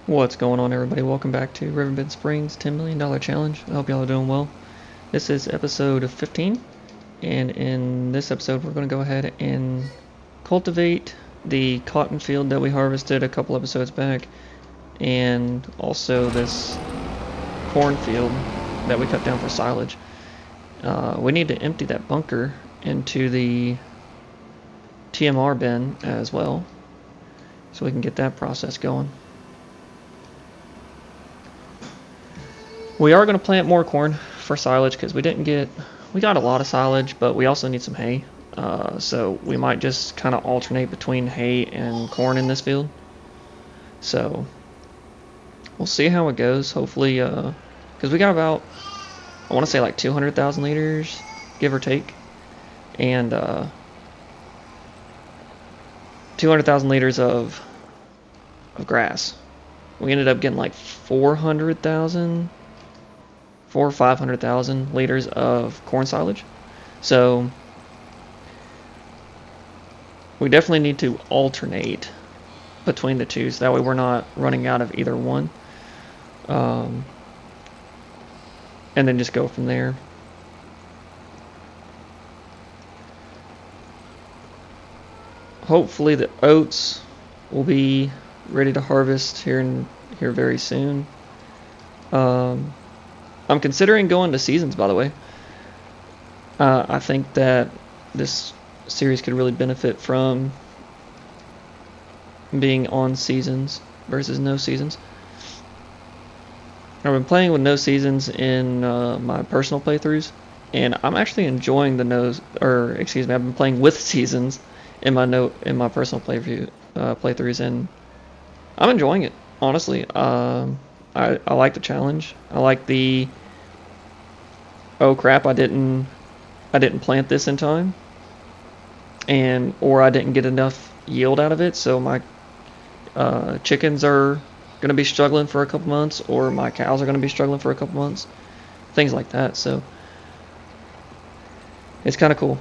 What's going on, everybody? Welcome back to Riverbend Springs $10 million challenge. I hope y'all are doing well. This is episode 15, and in this episode we're going to go ahead and cultivate the cotton field that we harvested a couple episodes back, and also this cornfield that we cut down for silage. We need to empty that bunker into the TMR bin as well, so we can get that process going. We are going to plant more corn for silage because we got a lot of silage, but we also need some hay. So we might just kind of alternate between hay and corn in this field. So we'll see how it goes. Hopefully, because we got about, I want to say like 200,000 liters, give or take, and 200,000 liters of grass. We ended up getting like 400,000. 400,000 or 500,000 liters of corn silage. So we definitely need to alternate between the two, so that way we're not running out of either one. And then just go from there. Hopefully the oats will be ready to harvest here very soon. I'm considering going to seasons, by the way. I think that this series could really benefit from being on seasons versus no seasons. I've been playing with no seasons in my personal playthroughs, and I'm actually enjoying the I've been playing with seasons in my personal playthroughs, and I'm enjoying it, honestly. I like the challenge. I like the, oh crap, I didn't plant this in time, or I didn't get enough yield out of it, so my chickens are going to be struggling for a couple months, or my cows are going to be struggling for a couple months, things like that. So it's kind of cool.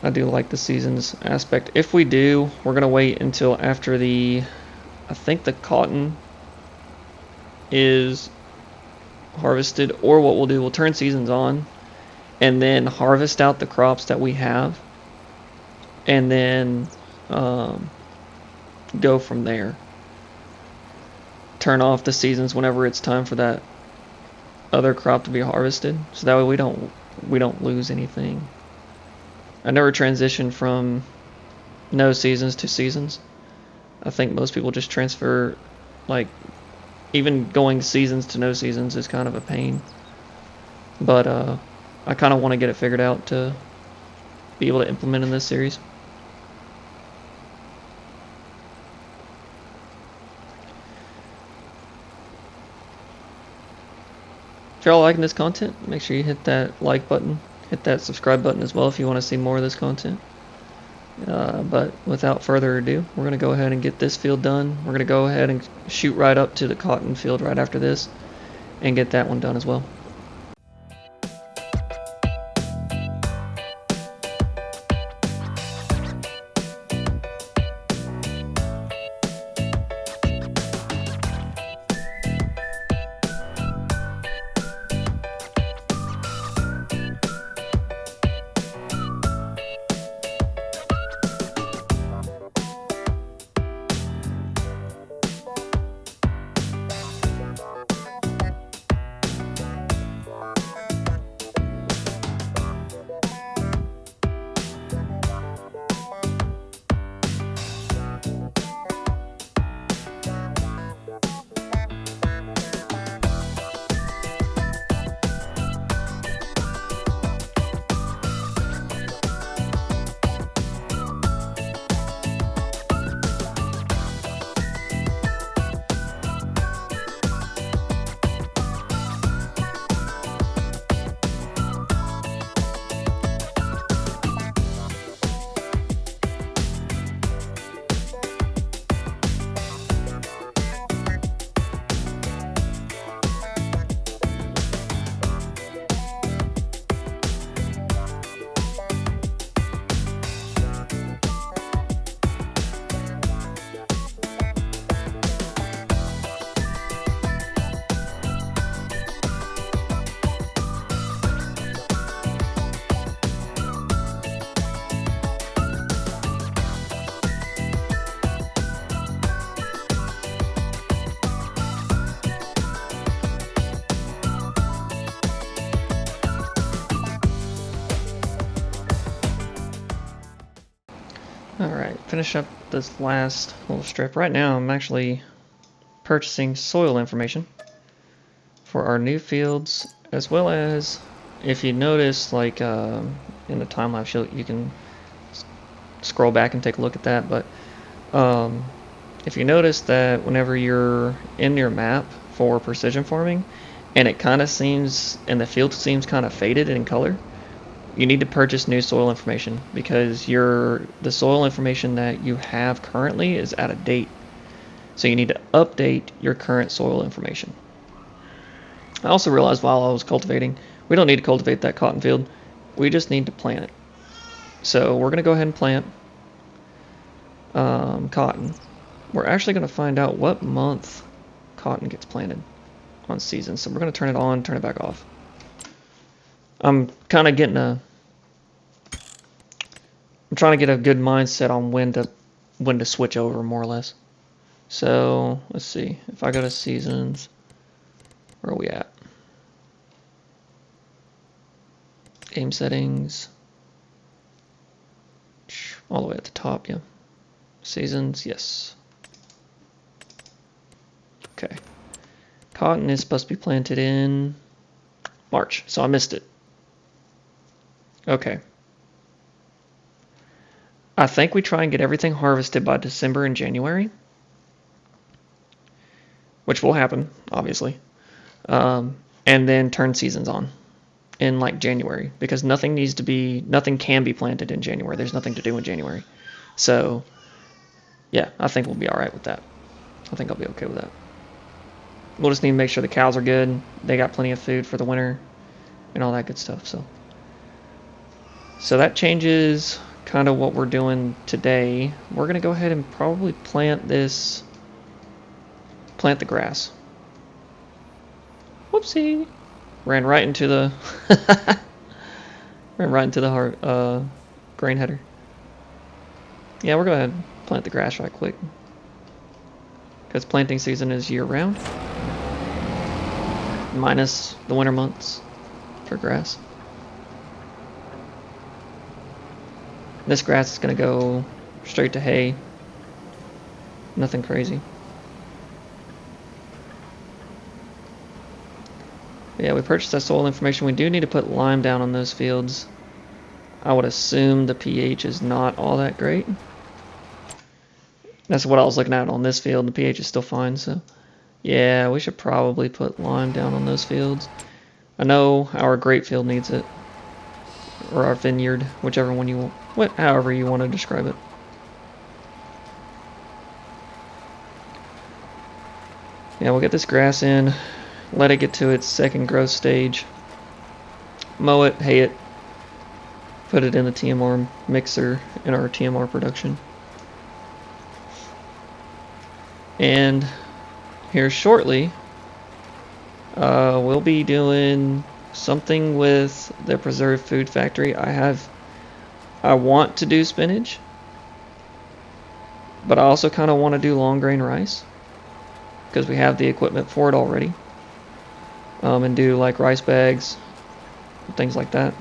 I do like the seasons aspect. If we do, we're going to wait until after I think the cotton is harvested, or what we'll do, we'll turn seasons on and then harvest out the crops that we have, and then go from there. Turn off the seasons whenever it's time for that other crop to be harvested, so that way we don't lose anything. I never transitioned from no seasons to seasons. I think most people just transfer, like, even going seasons to no seasons is kind of a pain. But I kind of want to get it figured out to be able to implement in this series. If y'all liking this content, make sure you hit that like button, hit that subscribe button as well if you want to see more of this content. But without further ado, we're going to go ahead and get this field done. We're going to go ahead and shoot right up to the cotton field right after this and get that one done as well. Alright, finish up this last little strip. Right now I'm actually purchasing soil information for our new fields, as well as, if you notice, like in the time lapse, you can scroll back and take a look at that, but if you notice that whenever you're in your map for precision farming and it kind of seems, and the field seems kind of faded in color, you need to purchase new soil information, because the soil information that you have currently is out of date. So you need to update your current soil information. I also realized while I was cultivating, we don't need to cultivate that cotton field. We just need to plant it. So we're going to go ahead and plant cotton. We're actually going to find out what month cotton gets planted on season. So we're going to turn it on, turn it back off. I'm kind of getting I'm trying to get a good mindset on when to switch over, more or less. So let's see. If I go to seasons, where are we at? Game settings. All the way at the top, yeah. Seasons, yes. Okay. Cotton is supposed to be planted in March, so I missed it. Okay. I think we try and get everything harvested by December and January, which will happen, obviously. And then turn seasons on in like January, because nothing can be planted in January. There's nothing to do in January. So yeah, I think we'll be all right with that. I think I'll be okay with that. We'll just need to make sure the cows are good. They got plenty of food for the winter and all that good stuff. So that changes kind of what we're doing today. We're going to go ahead and probably plant the grass. Whoopsie. Ran right into the grain header. Yeah, we're going to go ahead and plant the grass right quick, because planting season is year round, minus the winter months for grass. This grass is going to go straight to hay. Nothing crazy. Yeah, we purchased that soil information. We do need to put lime down on those fields. I would assume the pH is not all that great. That's what I was looking at on this field. The pH is still fine, so yeah, we should probably put lime down on those fields. I know our grape field needs it, or our vineyard, whichever one you want, however you want to describe it. Yeah, we'll get this grass in, let it get to its second growth stage, mow it, hay it, put it in the TMR mixer in our TMR production. And here shortly, we'll be doing something with the preserved food factory. I want to do spinach, but I also kind of want to do long grain rice, because we have the equipment for it already. And do like rice bags, things like that.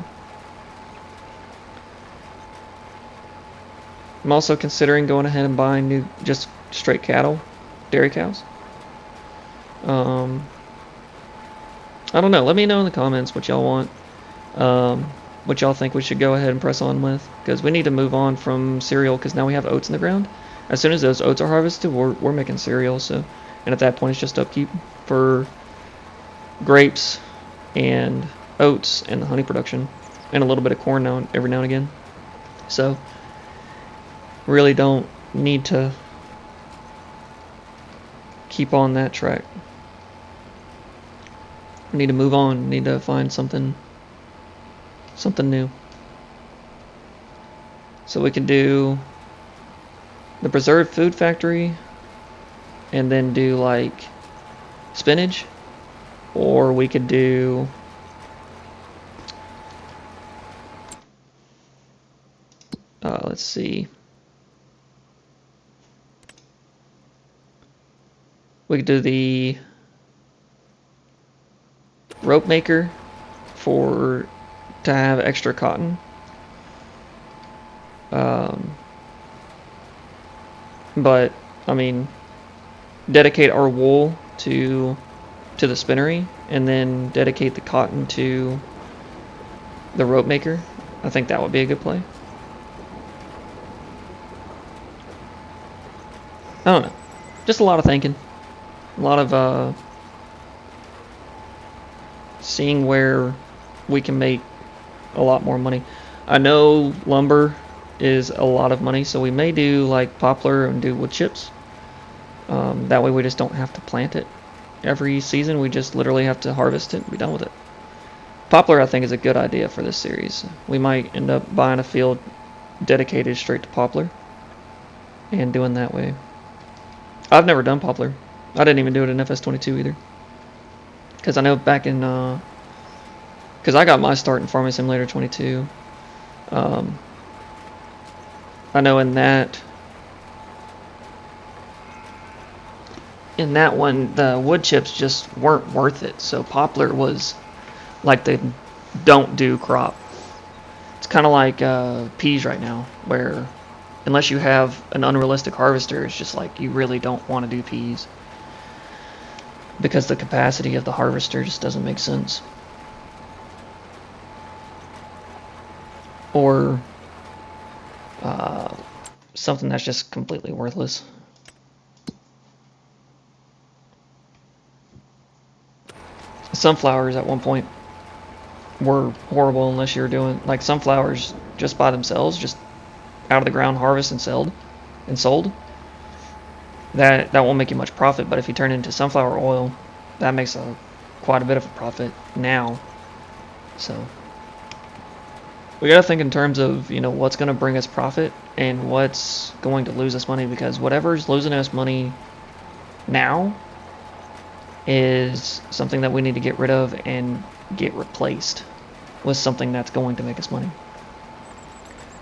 I'm also considering going ahead and buying new, just straight cattle, dairy cows. I don't know. Let me know in the comments what y'all want. What y'all think we should go ahead and press on with, because we need to move on from cereal, because now we have oats in the ground. As soon as those oats are harvested, we're making cereal. So, and at that point, it's just upkeep for grapes and oats and the honey production, and a little bit of corn every now and again. So really don't need to keep on that track. We need to move on. Need to find something new. So we can do the preserved food factory and then do like spinach, or we could do let's see. We could do the rope maker to have extra cotton. But I mean, dedicate our wool to the spinnery, and then dedicate the cotton to the rope maker. I think that would be a good play. I don't know. Just a lot of thinking. A lot of seeing where we can make a lot more money. I know lumber is a lot of money, so we may do like poplar and do wood chips. That way we just don't have to plant it every season. We just literally have to harvest it and be done with it. Poplar, I think, is a good idea for this series. We might end up buying a field dedicated straight to poplar and doing that way. I've never done poplar. I didn't even do it in FS25 either. Because I know back in... Because I got my start in Farming Simulator 22. I know in that one, the wood chips just weren't worth it. So poplar was like the don't do crop. It's kind of like peas right now, where unless you have an unrealistic harvester, it's just like you really don't want to do peas. Because the capacity of the harvester just doesn't make sense. Or something that's just completely worthless. Sunflowers at one point were horrible unless you're doing like sunflowers just by themselves, just out of the ground, harvest and sold. That won't make you much profit, but if you turn it into sunflower oil, that makes quite a bit of a profit now. So we gotta think in terms of, you know, what's gonna bring us profit and what's going to lose us money, because whatever's losing us money now is something that we need to get rid of and get replaced with something that's going to make us money.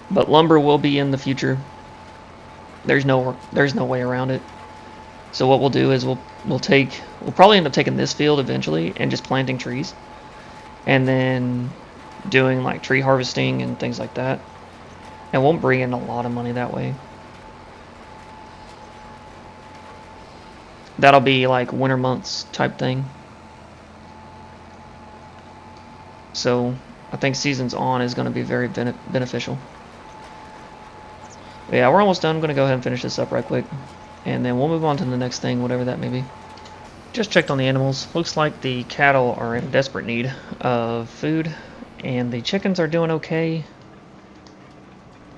But lumber will be in the future. There's no way around it. So what we'll do is we'll probably end up taking this field eventually and just planting trees, and then doing like tree harvesting and things like that. And won't bring in a lot of money that way. That'll be like winter months type thing. So I think seasons on is going to be very beneficial. But yeah, we're almost done. I'm going to go ahead and finish this up right quick, and then we'll move on to the next thing, whatever that may be. Just checked on the animals. Looks like the cattle are in desperate need of food, and the chickens are doing okay.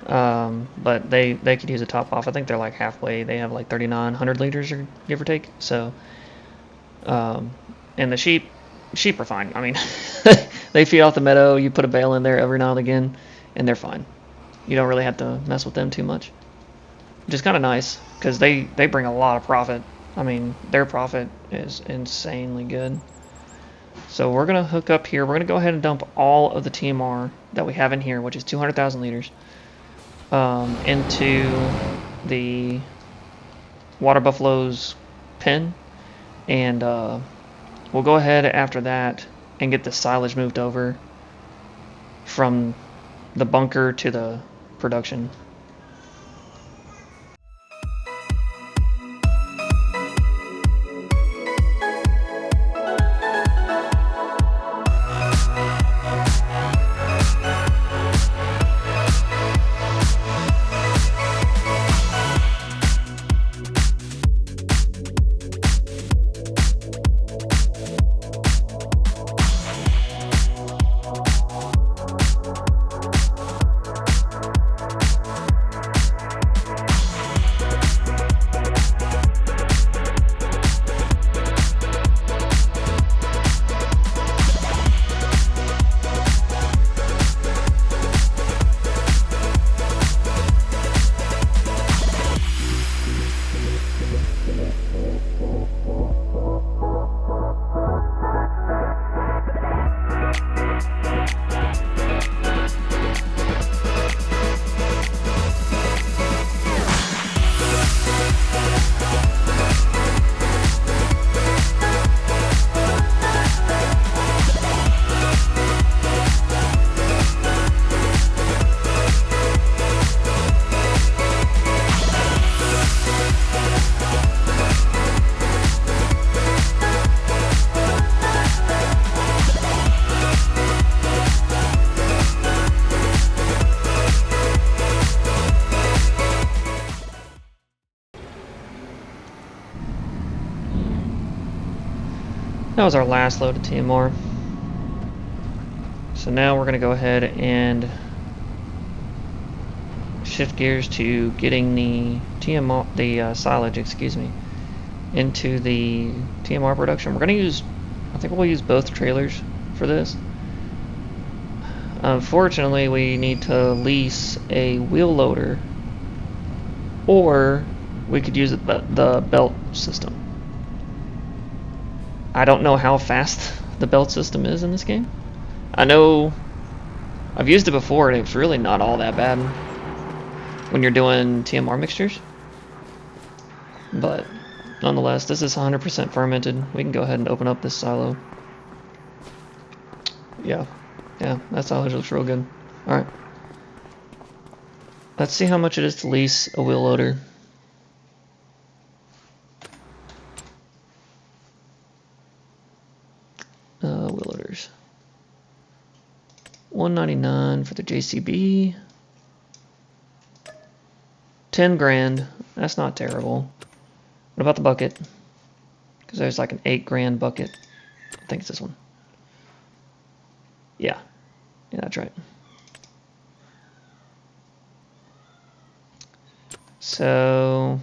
But they could use a top off. I think they're like halfway. They have like 3,900 liters, or give or take. So, and the sheep are fine. I mean, they feed off the meadow. You put a bale in there every now and again, and they're fine. You don't really have to mess with them too much, which is kind of nice because they bring a lot of profit. I mean, their profit is insanely good. So we're gonna hook up here. We're gonna go ahead and dump all of the TMR that we have in here, which is 200,000 liters. Into the water buffalo's pen, and we'll go ahead after that and get the silage moved over from the bunker to the production. That was our last load of TMR. So now we're going to go ahead and shift gears to getting the TMR, the silage, excuse me, into the TMR production. We're going to use, I think we'll use both trailers for this. Unfortunately, we need to lease a wheel loader, or we could use the belt system. I don't know how fast the belt system is in this game. I know I've used it before and it's really not all that bad when you're doing TMR mixtures. But nonetheless, this is 100% fermented. We can go ahead and open up this silo. Yeah, that silage looks real good. Alright. Let's see how much it is to lease a wheel loader. Wheel loaders. $199 for the JCB. 10 grand. That's not terrible. What about the bucket? Because there's like an 8 grand bucket. I think it's this one. Yeah, that's right. So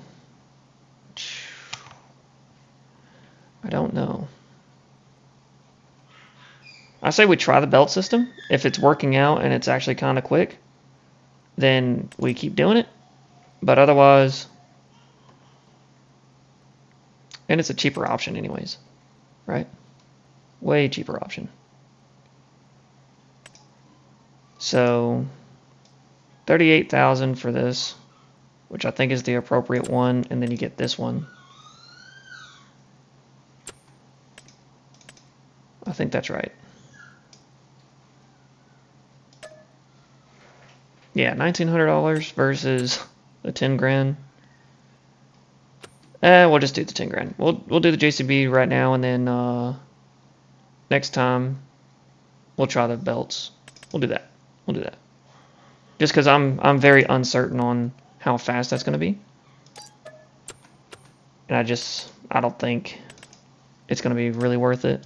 I don't know. I say we try the belt system. If it's working out and it's actually kind of quick, then we keep doing it. But otherwise, and it's a cheaper option anyways, right? Way cheaper option. So 38,000 for this, which I think is the appropriate one, and then you get this one. I think that's right. Yeah, $1,900 versus the 10 grand. We'll just do the 10 grand. We'll do the JCB right now, and then next time we'll try the belts. We'll do that. Just because I'm very uncertain on how fast that's going to be, and I don't think it's going to be really worth it.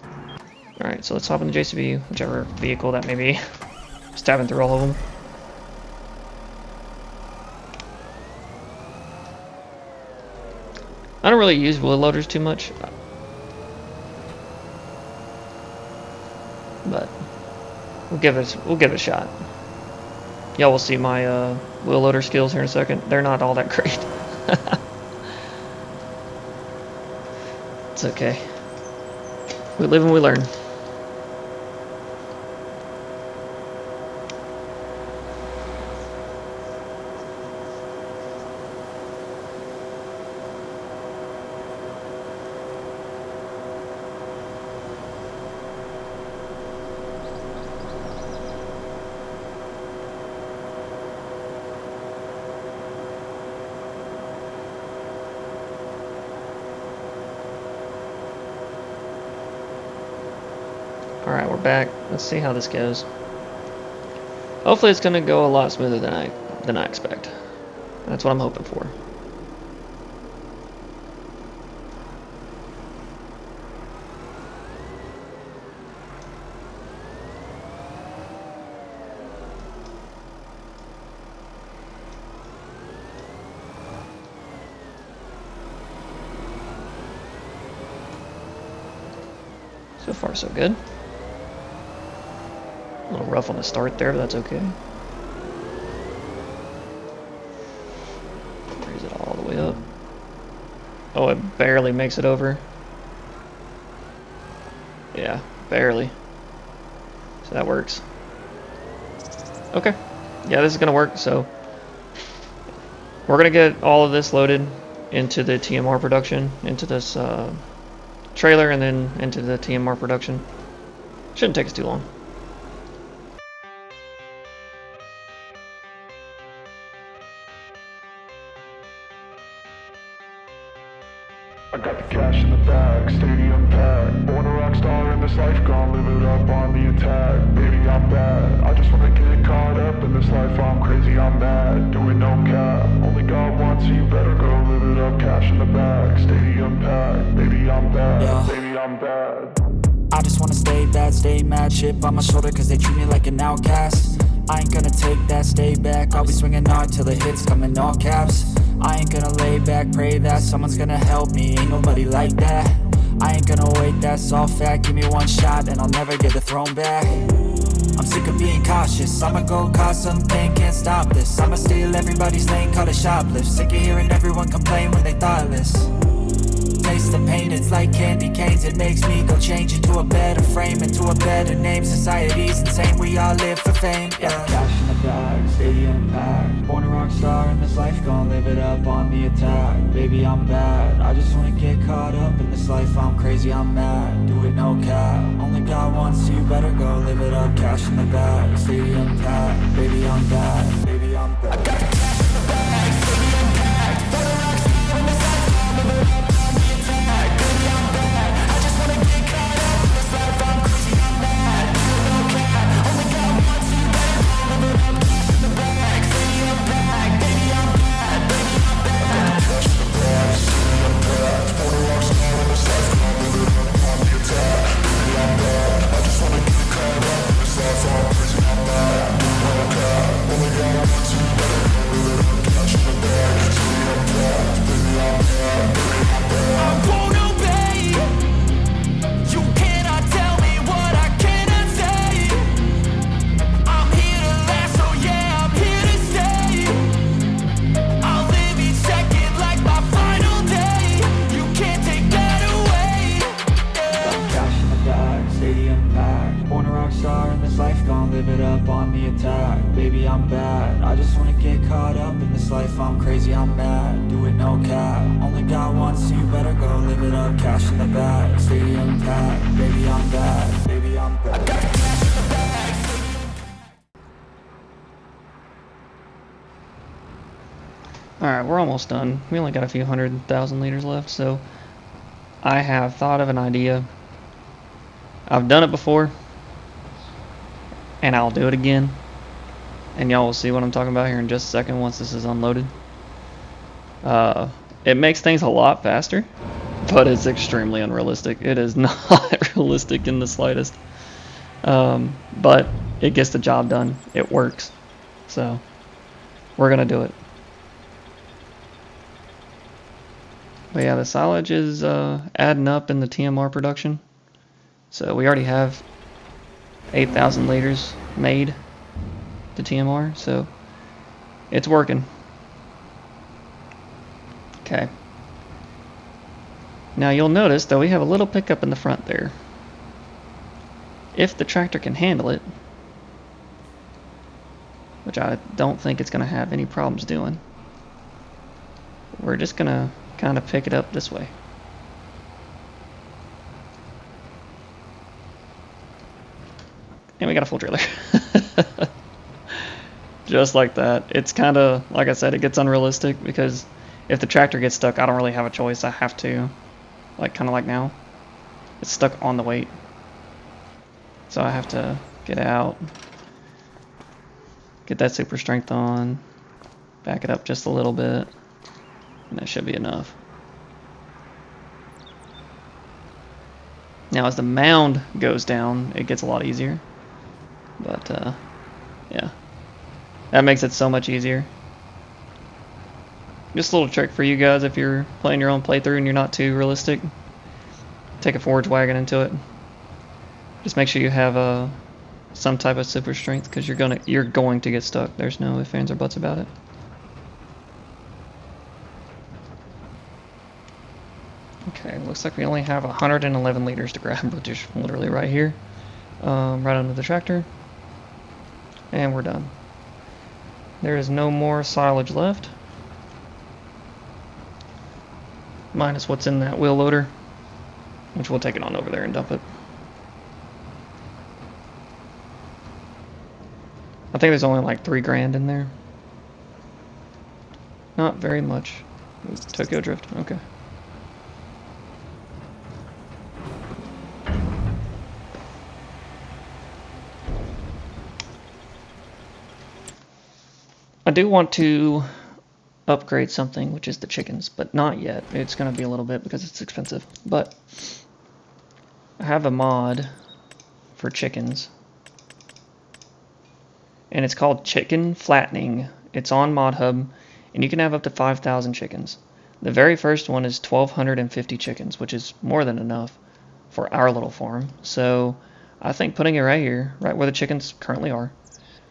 All right, so let's hop in the JCB, whichever vehicle that may be. Stabbing through all of them. I don't really use wheel loaders too much, but we'll give it a shot. Y'all will see my wheel loader skills here in a second. They're not all that great. It's okay. We live and we learn. Alright, we're back. Let's see how this goes. Hopefully it's going to go a lot smoother than I expect. That's what I'm hoping for. So far, so good. A little rough on the start there, but that's okay. Raise it all the way up. Oh, it barely makes it over. Yeah, barely. So that works. Okay. Yeah, this is gonna work, so we're gonna get all of this loaded into the TMR production, into this trailer, and then into the TMR production. Shouldn't take us too long. I got the cash in the bag, stadium packed. Born a rock star in this life, gonna live it up on the attack. Baby, I'm bad, I just wanna get caught up in this life. I'm crazy, I'm mad, doing no cap. Only God wants you, better go live it up, cap. cash in the bag, stadium packed. Baby, I'm bad, baby, I'm bad. I just wanna stay bad, stay mad. Chip on my shoulder cause they treat me like an outcast. I ain't gonna take that, stay back. I'll be swinging hard till the hits come in all caps. I ain't gonna lay back, pray that someone's gonna help me. Ain't nobody like that. I ain't gonna wait, that's all fact. Give me one shot and I'll never get the throne back. I'm sick of being cautious. I'ma go cause some pain, can't stop this. I'ma steal everybody's lane, call it shoplift. Sick of hearing everyone complain when they thoughtless. Taste the pain, it's like candy canes. It makes me go change into a better frame, into a better name. Society's insane, we all live for fame, yeah. Cash in the bag, stadium packed. Born a rock star in this life, gon' live it up on the attack. Baby, I'm bad, I just wanna get caught up in this life. I'm crazy, I'm mad, do it no cap. Only got one, so you better go live it up. Cash in the bag, stadium packed. Baby, I'm bad, baby, I'm bad. I got the cash in the bag, stadium packed. Born a rock star in this life, gon' live it up. Baby, I'm bad, I just wanna get caught up in this life. I'm crazy, I'm mad, do it no cap. Only got one, so you better go live it up. Cash in the bag, stadium packed. Baby, I'm bad, baby, I'm bad. I got the cash in the bag, stadium. Alright, we're almost done. We only got a few 100,000 liters left, so I have thought of an idea. I've done it before, and I'll do it again. And y'all will see what I'm talking about here in just a second once this is unloaded. It makes things a lot faster, but it's extremely unrealistic. It is not realistic in the slightest. But it gets the job done. It works. So we're gonna do it. But yeah, the silage is adding up in the TMR production. So we already have 8,000 liters made to TMR, so it's working. Okay. Now you'll notice that we have a little pickup in the front there. If the tractor can handle it, which I don't think it's going to have any problems doing, we're just going to kind of pick it up this way. And we got a full trailer. Just like that. It's kind of, like I said, it gets unrealistic because if the tractor gets stuck, I don't really have a choice. I have to, like, kind of like now. It's stuck on the weight. So I have to get out, get that super strength on, back it up just a little bit, and that should be enough. Now as the mound goes down, it gets a lot easier. But, yeah. That makes it so much easier. Just a little trick for you guys if you're playing your own playthrough and you're not too realistic. Take a forage wagon into it. Just make sure you have some type of super strength because you're going to get stuck. There's no ifs, ands, or buts about it. Okay, looks like we only have 111 liters to grab, which is literally right here, right under the tractor. And we're done. There is no more silage left. Minus what's in that wheel loader, which we'll take it on over there and dump it. I think there's only like 3 grand in there. Not very much. Tokyo Drift, okay. I do want to upgrade something, which is the chickens, but not yet. It's going to be a little bit because it's expensive. But I have a mod for chickens, and it's called Chicken Flattening. It's on Mod Hub, and you can have up to 5,000 chickens. The very first one is 1,250 chickens, which is more than enough for our little farm. So I think putting it right here, right where the chickens currently are,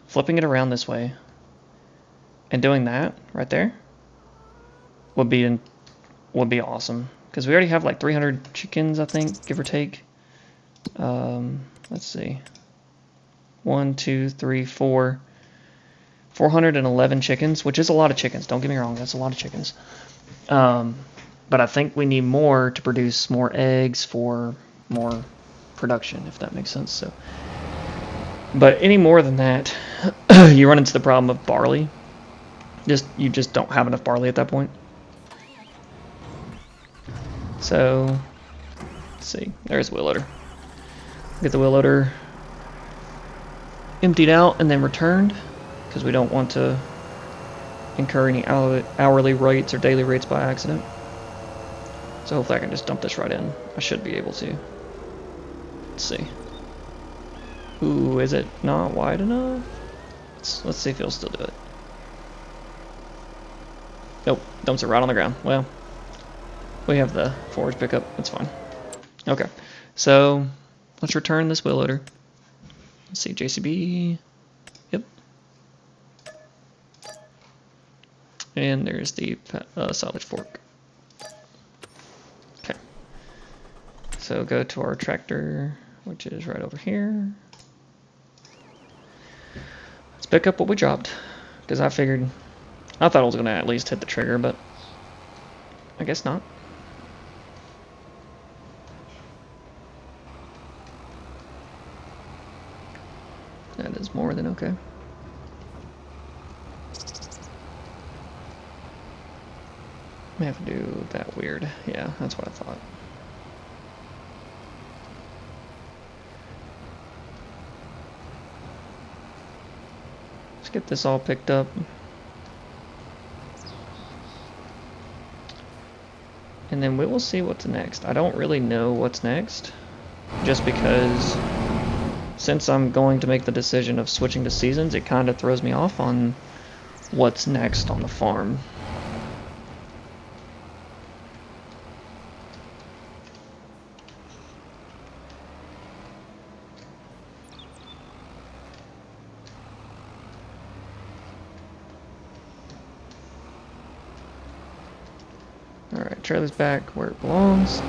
flipping it around this way, and doing that right there would be awesome. Because we already have like 300 chickens, I think, give or take. Let's see. 1, 2, 3, 4. 411 chickens, which is a lot of chickens. Don't get me wrong, that's a lot of chickens. But I think we need more to produce more eggs for more production, if that makes sense. So, but any more than that, you run into the problem of barley. You just don't have enough barley at that point. So, let's see. There's the wheel loader. Get the wheel loader emptied out and then returned, because we don't want to incur any hourly rates or daily rates by accident. So hopefully I can just dump this right in. I should be able to. Let's see. Ooh, is it not wide enough? Let's see if it'll still do it. Nope, dumps it right on the ground. Well, we have the forage pickup. That's fine. Okay, so let's return this wheel loader. Let's see, JCB. Yep. And there's the silage fork. Okay. So go to our tractor, which is right over here. Let's pick up what we dropped, because I thought it was going to at least hit the trigger, but I guess not. That is more than okay. I have to do that weird. Yeah, that's what I thought. Let's get this all picked up. And then we will see what's next. I don't really know what's next, just because since I'm going to make the decision of switching to seasons, it kind of throws me off on what's next on the farm. Alright, trailer's back where it belongs.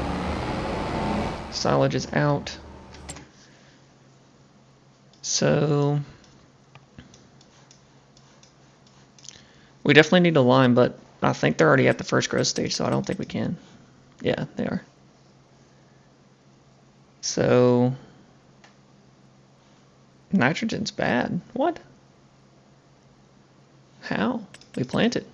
Silage is out. So we definitely need a line, but I think they're already at the first growth stage, so I don't think we can. Yeah, they are. So nitrogen's bad. What? How? We planted.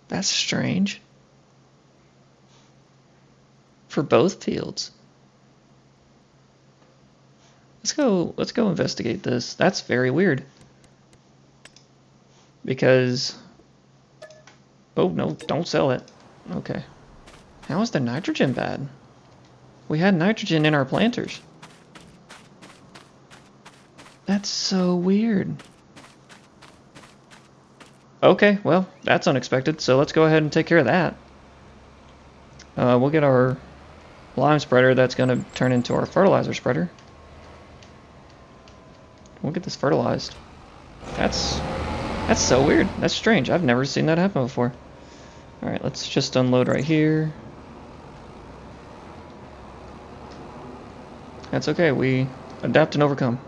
That's strange. For both fields. Let's go investigate this. That's very weird. Because oh no, don't sell it. Okay. How is the nitrogen bad? We had nitrogen in our planters. That's so weird. Okay, well, that's unexpected, so let's go ahead and take care of that. We'll get our lime spreader that's going to turn into our fertilizer spreader. We'll get this fertilized. That's so weird. That's strange. I've never seen that happen before. Alright, let's just unload right here. That's okay. We adapt and overcome.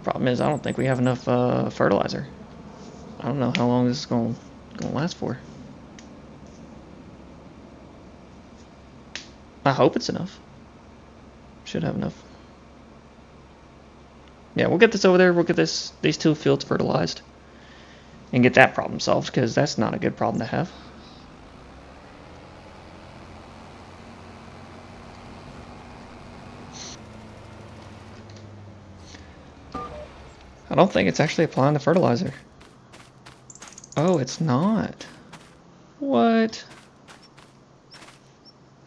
Problem is, I don't think we have enough fertilizer. I don't know how long this is going to last for. I hope it's enough. Should have enough. Yeah, we'll get this over there. We'll get these two fields fertilized and get that problem solved, because that's not a good problem to have. I don't think it's actually applying the fertilizer. Oh, it's not. What?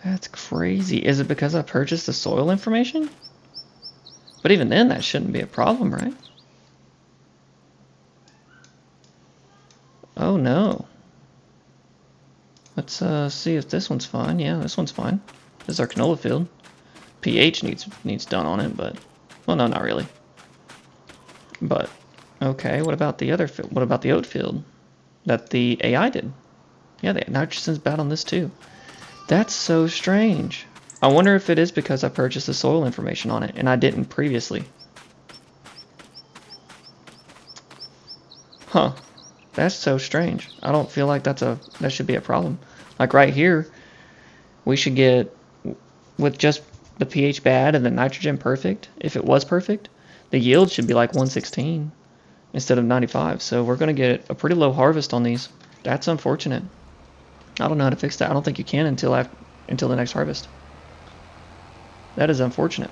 That's crazy. Is it because I purchased the soil information? But even then, that shouldn't be a problem, right? Oh no. Let's see if this one's fine. Yeah, this one's fine. This is our canola field. pH needs done on it, but well, no, not really. But okay, what about the other field? What about the oat field that the AI did? Yeah, the nitrogen's bad on this too. That's so strange. I wonder if it is because I purchased the soil information on it and I didn't previously. Huh. That's so strange. I don't feel like that should be a problem. Like right here, we should get, with just the pH bad and the nitrogen perfect, if it was perfect, the yield should be like 116 instead of 95. So we're going to get a pretty low harvest on these. That's unfortunate. I don't know how to fix that. I don't think you can until the next harvest. That is unfortunate.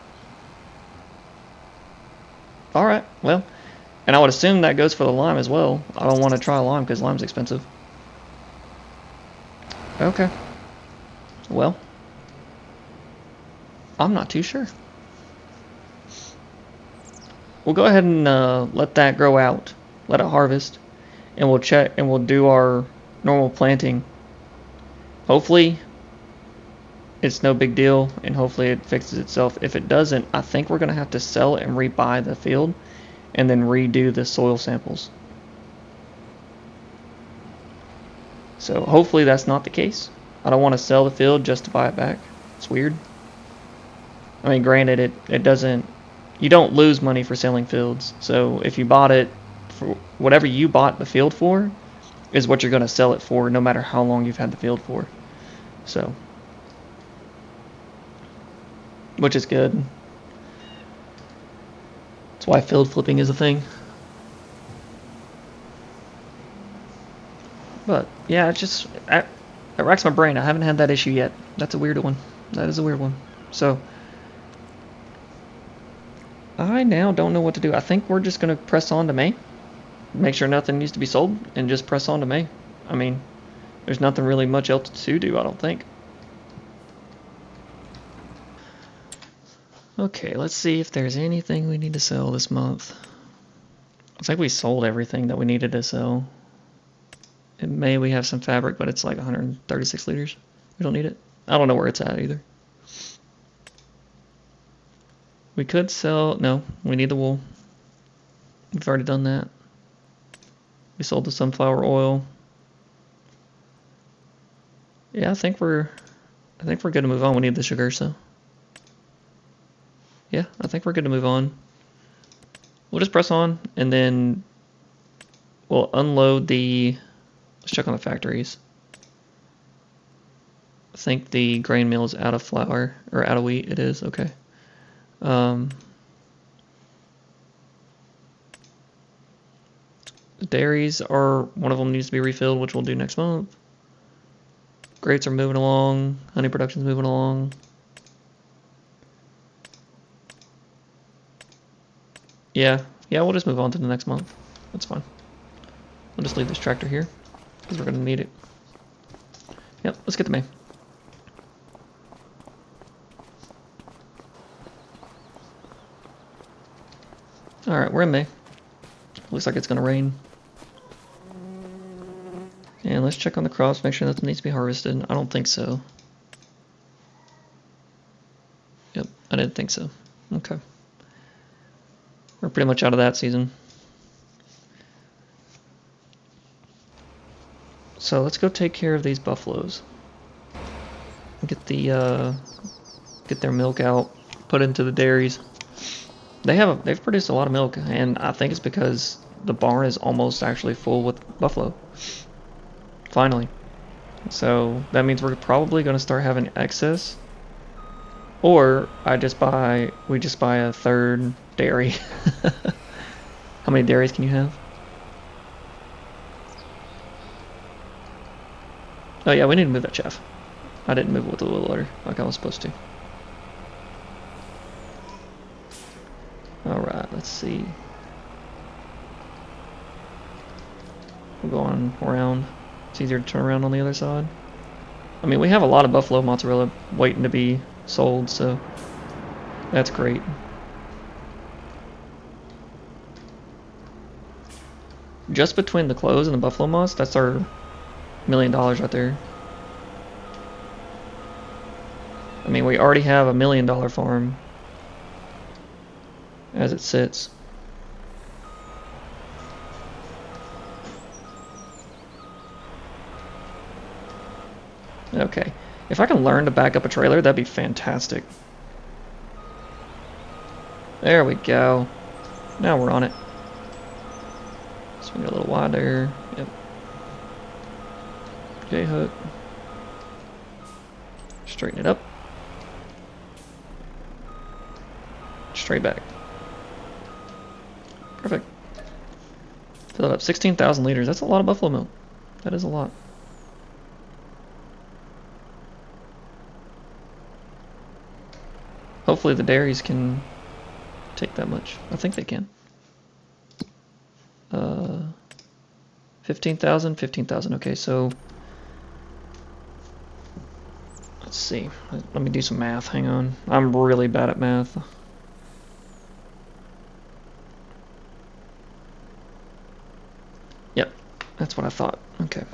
All right, well, and I would assume that goes for the lime as well. I don't want to try lime because lime's expensive. Okay. Well, I'm not too sure. We'll go ahead and let that grow out, let it harvest, and we'll check and we'll do our normal planting. Hopefully it's no big deal and hopefully it fixes itself. If it doesn't, I think we're going to have to sell it and rebuy the field and then redo the soil samples. So hopefully that's not the case. I don't want to sell the field just to buy it back. It's weird. I mean, granted, it doesn't, you don't lose money for selling fields. So if you bought it for whatever you bought the field for is what you're going to sell it for, no matter how long you've had the field for. So, which is good. That's why field flipping is a thing. But yeah, it just it racks my brain. I haven't had that issue yet. That's a weird one. That is a weird one. So I now don't know what to do. I think we're just gonna press on to May. Make sure nothing needs to be sold and just press on to May. I mean, there's nothing really much else to do, I don't think. Okay, let's see if there's anything we need to sell this month. I think we sold everything that we needed to sell. In May we have some fabric, but it's like 136 liters. We don't need it. I don't know where it's at either. We could sell, no, we need the wool. We've already done that. We sold the sunflower oil. Yeah, I think we're good to move on. We need the sugar, so. Yeah, I think we're good to move on. We'll just press on and then we'll unload the, let's check on the factories. I think the grain mill is out of flour, or out of wheat. It is, okay. The dairies are, one of them needs to be refilled, which we'll do next month. Grapes are moving along. Honey production's moving along. Yeah, we'll just move on to the next month. That's fine. We'll just leave this tractor here because we're going to need it. Yep, let's get to May. Alright, we're in May. Looks like it's going to rain. And let's check on the crops, make sure nothing needs to be harvested. I don't think so. Yep, I didn't think so. Okay. We're pretty much out of that season. So let's go take care of these buffaloes. Get their milk out, put into the dairies. They've produced a lot of milk, and I think it's because the barn is almost actually full with buffalo. Finally. So that means we're probably going to start having excess. Or we just buy a third dairy. How many dairies can you have? Oh yeah, we need to move that chaff. I didn't move it with the wheel loader like I was supposed to. Alright, let's see. We'll go on around. It's easier to turn around on the other side. I mean, we have a lot of buffalo mozzarella waiting to be sold, so that's great. Just between the clothes and the buffalo moss, that's our $1 million right there. I mean, we already have $1 million farm as it sits. Okay, if I can learn to back up a trailer, that'd be fantastic. There we go. Now we're on it. Swing it a little wide there. Yep. J-hook. Straighten it up. Straight back. Perfect. Fill it up. 16,000 liters. That's a lot of buffalo milk. That is a lot. Hopefully the dairies can take that much. I think they can. 15,000, 15,000. Okay, so let's see. Let me do some math. Hang on. I'm really bad at math. Yep, that's what I thought. Okay.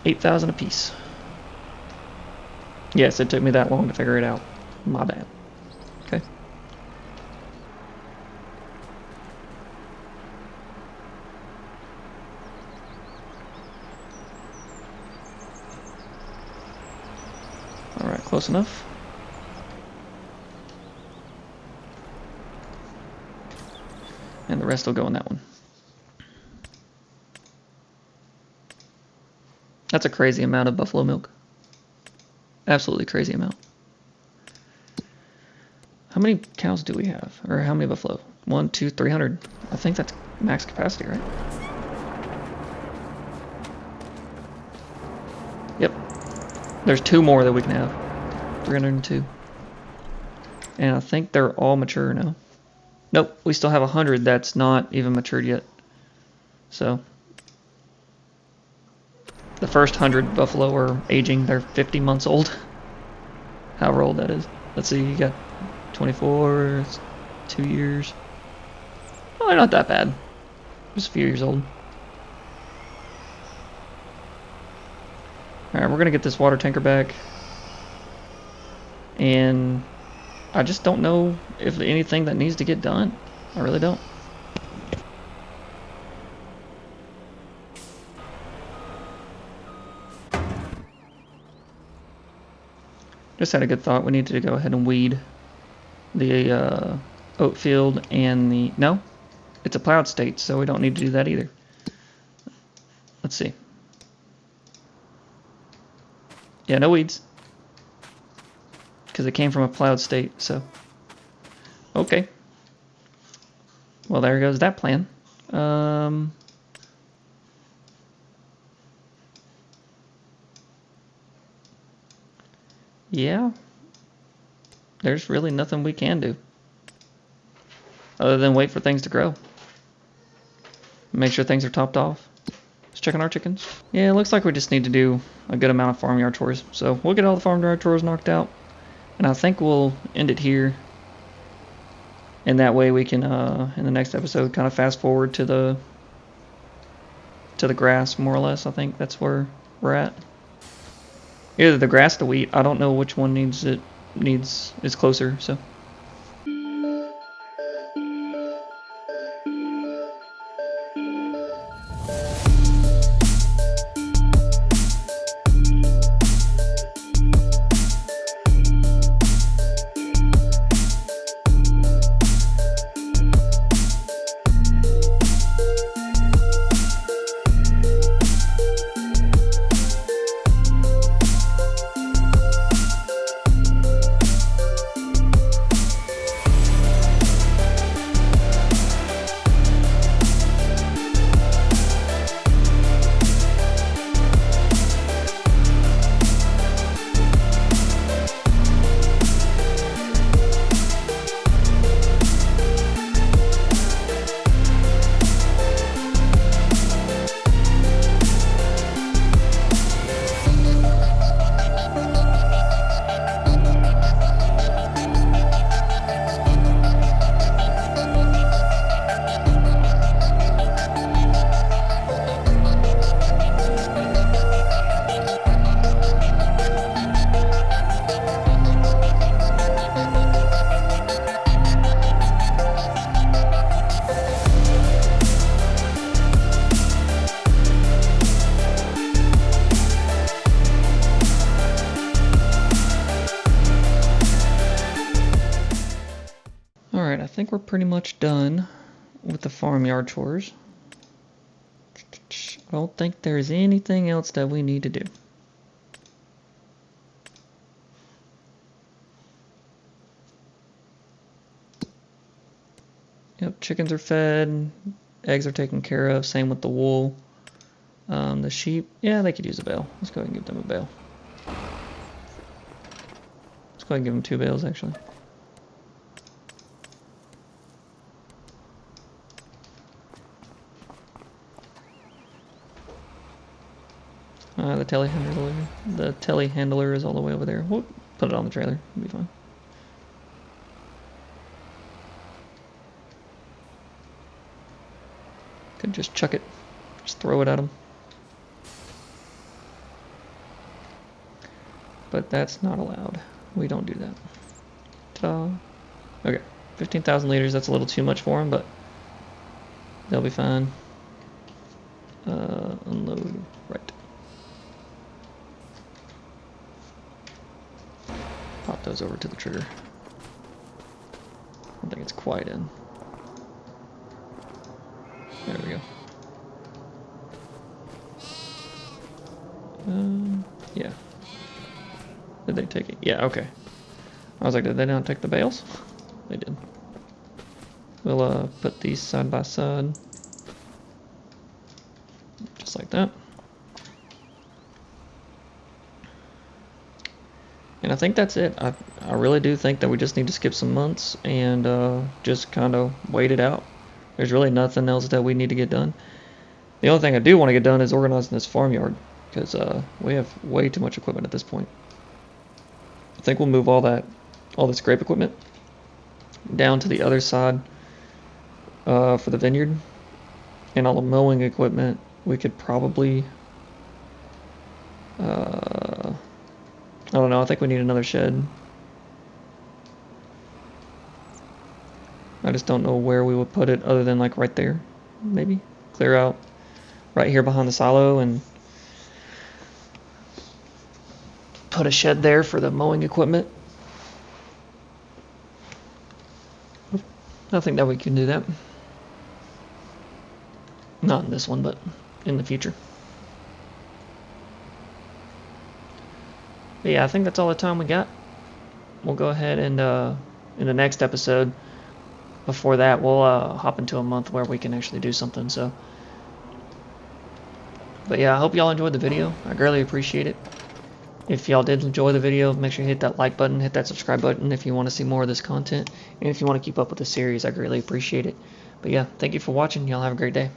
8,000 apiece. Yes, it took me that long to figure it out. My bad. Okay. Alright, close enough. And the rest will go in that one. That's a crazy amount of buffalo milk. Absolutely crazy amount. How many cows do we have? Or how many buffalo? 1, 2, 300. I think that's max capacity, right? Yep. There's 2 more that we can have. 302. And I think they're all mature now. Nope, we still have 100 that's not even matured yet. So the first 100 buffalo are aging. They're 50 months old. However old that is. Let's see, you got 24, 2 years. Oh, they're not that bad. Just a few years old. Alright, we're gonna get this water tanker back. And I just don't know if anything that needs to get done. I really don't. Just had a good thought. We need to go ahead and weed the oat field and the... No, it's a plowed state, so we don't need to do that either. Let's see. Yeah, no weeds. Because it came from a plowed state, so... Okay. Well, there goes that plan. Yeah. There's really nothing we can do. Other than wait for things to grow. Make sure things are topped off. Just checking our chickens. Yeah, it looks like we just need to do a good amount of farmyard chores. So we'll get all the farmyard chores knocked out. And I think we'll end it here. And that way we can, in the next episode, kind of fast forward to the grass, more or less. I think that's where we're at. Either the grass or the wheat. I don't know which one is closer, so. think we're pretty much done with the farmyard chores. I don't think there's anything else that we need to do. Yep, chickens are fed, eggs are taken care of, same with the wool. The sheep, yeah, they could use a bale. Let's go ahead and give them a bale. Let's go ahead and give them 2 bales, actually. The telehandler is all the way over there. We'll put it on the trailer. It'll be fine. Could just chuck it. Just throw it at them. But that's not allowed. We don't do that. Ta-da. Okay. 15,000 liters. That's a little too much for them, but they'll be fine. Unload. Right. Pop those over to the trigger. I don't think it's quite in. There we go. Yeah. Did they take it? Yeah, okay. I was like, did they not take the bales? They did. We'll put these side by side. Just like that. And I think that's it. I really do think that we just need to skip some months and just kind of wait it out. There's really nothing else that we need to get done. The only thing I do want to get done is organizing this farmyard, because we have way too much equipment at this point. I think we'll move all this grape equipment down to the other side for the vineyard, and all the mowing equipment we could probably I don't know, I think we need another shed. I just don't know where we would put it other than like right there. Maybe clear out right here behind the silo and put a shed there for the mowing equipment. I think that we can do that. Not in this one, but in the future. But yeah, I think that's all the time we got. We'll go ahead and in the next episode, before that, we'll hop into a month where we can actually do something. So, but yeah, I hope y'all enjoyed the video. I greatly appreciate it. If y'all did enjoy the video, make sure you hit that like button, hit that subscribe button if you want to see more of this content. And if you want to keep up with the series, I greatly appreciate it. But yeah, thank you for watching. Y'all have a great day.